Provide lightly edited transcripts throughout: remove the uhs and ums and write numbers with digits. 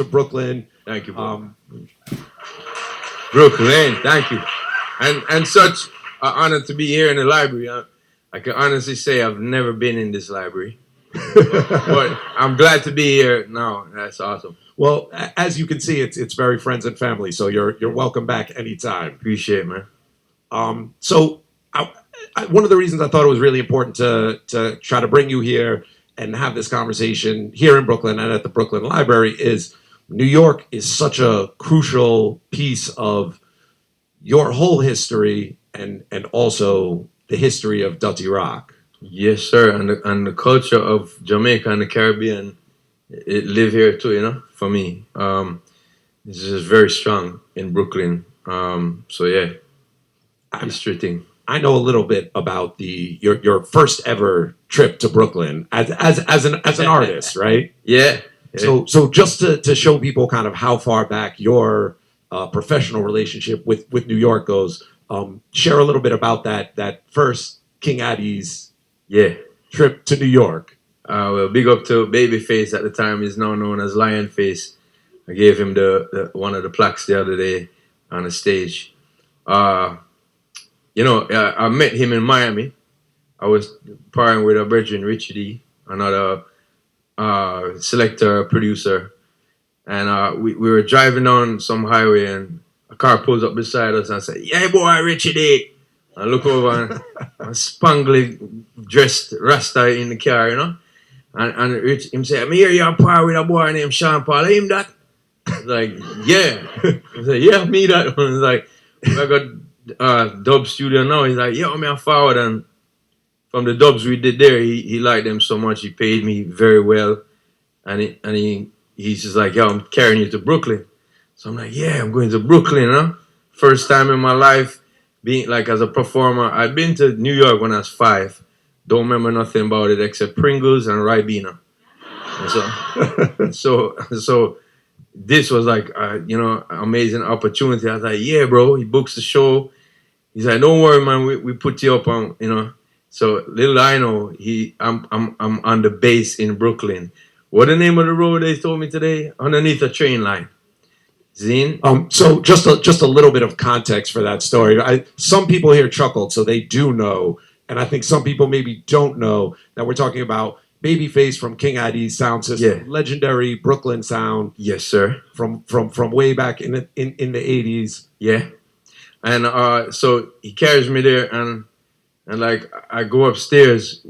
to Brooklyn. Thank you, bro. Brooklyn, thank you. And such an honor to be here in the library. I can honestly say I've never been in this library. But I'm glad to be here now. That's awesome. Well, as you can see, it's very friends and family, so you're welcome back anytime. Appreciate it, man. So one of the reasons I thought it was really important to try to bring you here and have this conversation here in Brooklyn and at the Brooklyn Library is New York is such a crucial piece of your whole history and also the history of Dutty Rock. Yes, sir. And the culture of Jamaica and the Caribbean, it live here too, you know, for me. This is very strong in Brooklyn. So yeah, history thing. I know a little bit about your first ever trip to Brooklyn as an artist, right? Yeah. So just to show people kind of how far back your professional relationship with New York goes, share a little bit about that first King Addies trip to New York. Well, big up to Babyface at the time. He's now known as Lionface. I gave him the one of the plaques the other day on the stage. You know, I met him in Miami. I was partying with a brethren, Richie D, another selector, producer. And we were driving on some highway and a car pulls up beside us and I said, "Yeah, boy, Richie D." I look over and a spangly dressed Rasta in the car, you know? And Rich, him say, "I'm here, you're par with a boy named Sean Paul. Him that?" I was like, "Yeah." I said, "Yeah, me that." I was like, "I got dub studio now." He's like, "Yo, I'm forward." And from the dubs we did there, he liked them so much, he paid me very well. And he's just like, "Yo, I'm carrying you to Brooklyn." So I'm like, "Yeah, I'm going to Brooklyn, you know?" First time in my life being like as a performer. I'd been to New York when I was 5. Don't remember nothing about it except Pringles and Ribena. And so this was like, you know, amazing opportunity. I was like, "Yeah, bro." He books the show. He's like, "Don't worry, man. We put you up on, you know." So little I know, I'm on the base in Brooklyn. What the name of the road they told me today? Underneath a train line. Zine? So just a little bit of context for that story. Some people here chuckled, so they do know, and I think some people maybe don't know that we're talking about Babyface from King Addies sound system, legendary Brooklyn sound. Yes, sir. From way back in the 80s. Yeah, and so he carries me there, and like I go upstairs,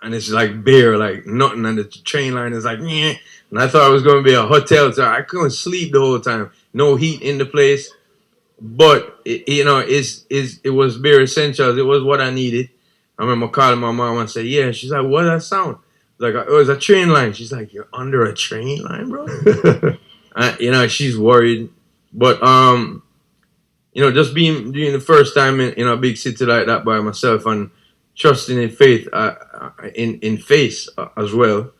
and it's like bare, like nothing, and the train line is like, "Nyeh." And I thought it was going to be a hotel, so I couldn't sleep the whole time. No heat in the place, but you know, it was bare essentials. It was what I needed. I remember calling my mom and said, "Yeah." She's like, "What that sound?" Like, "Oh, it was a train line." She's like, "You're under a train line, bro?" You know, she's worried, but you know, just being the first time in a big city like that by myself and trusting in faith, in faith as well.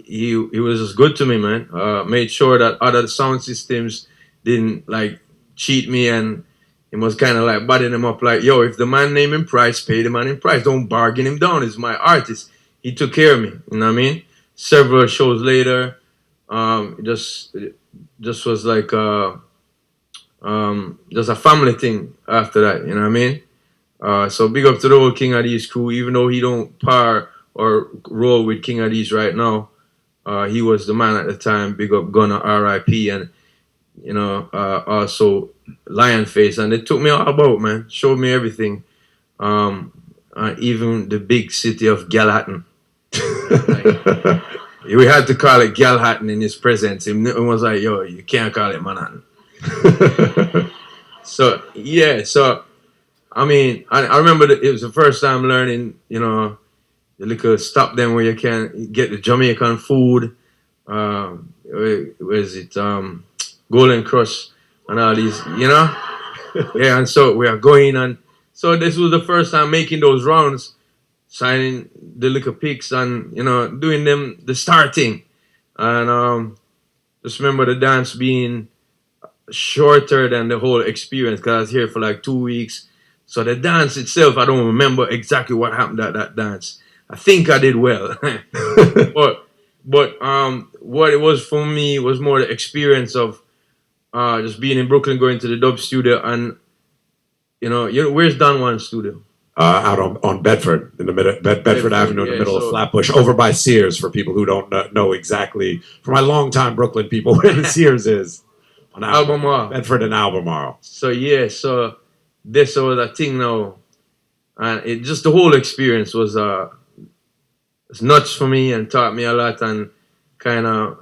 He was just good to me, man. Made sure that other sound systems didn't like cheat me, and he was kind of like butting him up, like, "Yo, if the man name him price, pay the man in price. Don't bargain him down. He's my artist." He took care of me. You know what I mean? Several shows later, just was like just a family thing after that. You know what I mean? So big up to the whole King Addies crew, even though he don't par or roll with King Addies right now. He was the man at the time. Big up Gunna, R.I.P. And, you know, also Lionface. And they took me all about, man. Showed me everything. Even the big city of Galhatton. Like, we had to call it Galhatton in his presence. It was like, "Yo, you can't call it Manhattan." So, yeah. So, I mean, I remember it was the first time learning, you know, the little stop them where you can get the Jamaican food. Where is it? Golden Crush and all these, you know? Yeah, and so we are going, and so this was the first time making those rounds, signing the little pics and, you know, doing them, the starting. And just remember the dance being shorter than the whole experience because I was here for like 2 weeks. So the dance itself, I don't remember exactly what happened at that dance. I think I did well. But But what it was for me was more the experience of just being in Brooklyn, going to the dub studio, and where's Don Juan's studio? Out on Bedford, in the middle, Bedford Avenue, in the middle of Flatbush, over by Sears. For people who don't know exactly, for my longtime Brooklyn people, where the Sears is on Albemarle. Bedford and Albemarle. So this was a thing now, and it just the whole experience was it's nuts for me and taught me a lot and kind of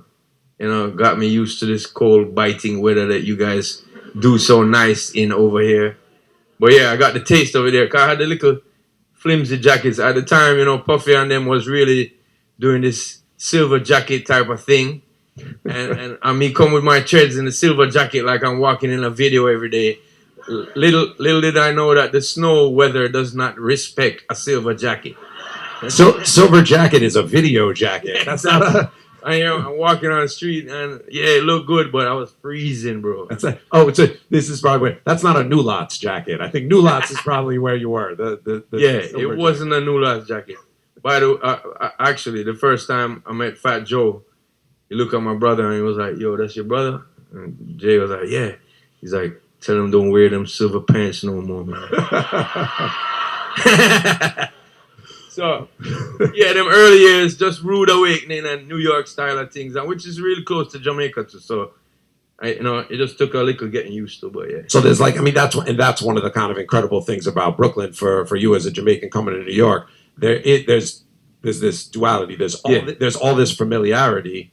got me used to this cold biting weather that you guys do so nice in over here. But yeah, I got the taste of it there. Cause I had the little flimsy jackets at the time. Puffy and them was really doing this silver jacket type of thing, and me come with my treads in the silver jacket like I'm walking in a video every day. Little did I know that the snow weather does not respect a silver jacket. So silver jacket is a video jacket. That's not a. I'm walking on the street and yeah, it looked good, but I was freezing, bro. This is probably that's not a New Lots jacket. I think New Lots is probably where you were. It wasn't a New Lots jacket. By the way, actually, the first time I met Fat Joe, he looked at my brother and he was like, "Yo, that's your brother?" And Jay was like, "Yeah." He's like, "Tell him don't wear them silver pants no more, man." So, yeah, them early years, just rude awakening and New York style of things, and which is really close to Jamaica too. So, it just took a little getting used to, but yeah. So there's that's one of the kind of incredible things about Brooklyn for you as a Jamaican coming to New York. There's this duality. There's all this familiarity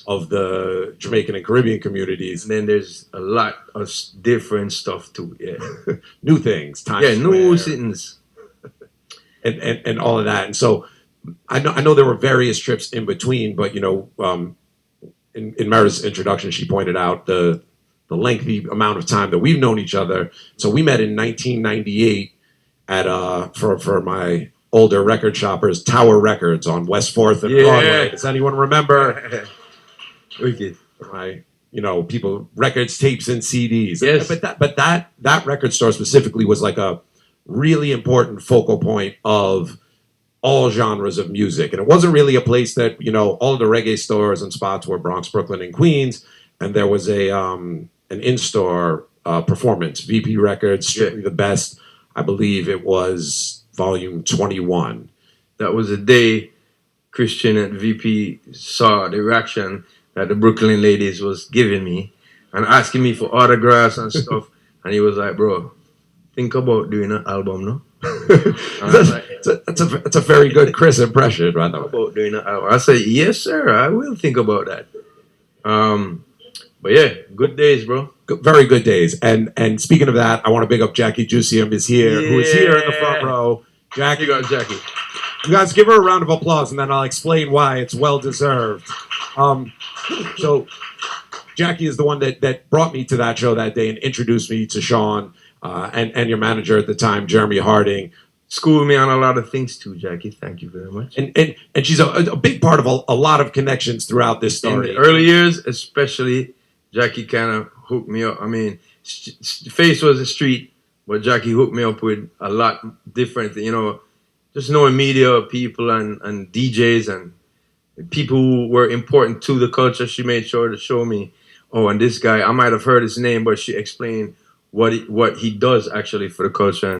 of the Jamaican and Caribbean communities. And then there's a lot of different stuff too. Yeah, new things. New things. And all of that. And so I know there were various trips in between, but in Mara's introduction, she pointed out the lengthy amount of time that we've known each other. So we met in 1998 at for my older record shoppers, Tower Records on West 4th and Broadway. Does anyone remember? Wicked. People, records, tapes, and CDs. Yes. But that record store specifically was like a really important focal point of all genres of music. And it wasn't really a place that, all the reggae stores and spots were Bronx, Brooklyn, and Queens. And there was an in-store performance, VP Records, Strictly the Best. I believe it was volume 21. That was the day Christian at VP saw the reaction that the Brooklyn ladies was giving me and asking me for autographs and stuff. And he was like, "Bro, think about doing an album, no?" That's a very good Chris impression, right? About doing an album. I said, "Yes, sir, I will think about that." But yeah, good days, bro. Very good days. And speaking of that, I want to big up Jackie Juicium is here, who is here in the front row. Jackie, you got Jackie. You guys give her a round of applause, and then I'll explain why it's well deserved. So Jackie is the one that brought me to that show that day and introduced me to Sean and your manager at the time, Jeremy Harding. Schooled me on a lot of things too, Jackie. Thank you very much. And she's a big part of a lot of connections throughout this story. In the early years, especially, Jackie kind of hooked me up. I mean, Face was a street, but Jackie hooked me up with a lot different, just knowing media people and DJs and people who were important to the culture. She made sure to show me, and this guy, I might have heard his name, but she explained what he does actually for the culture.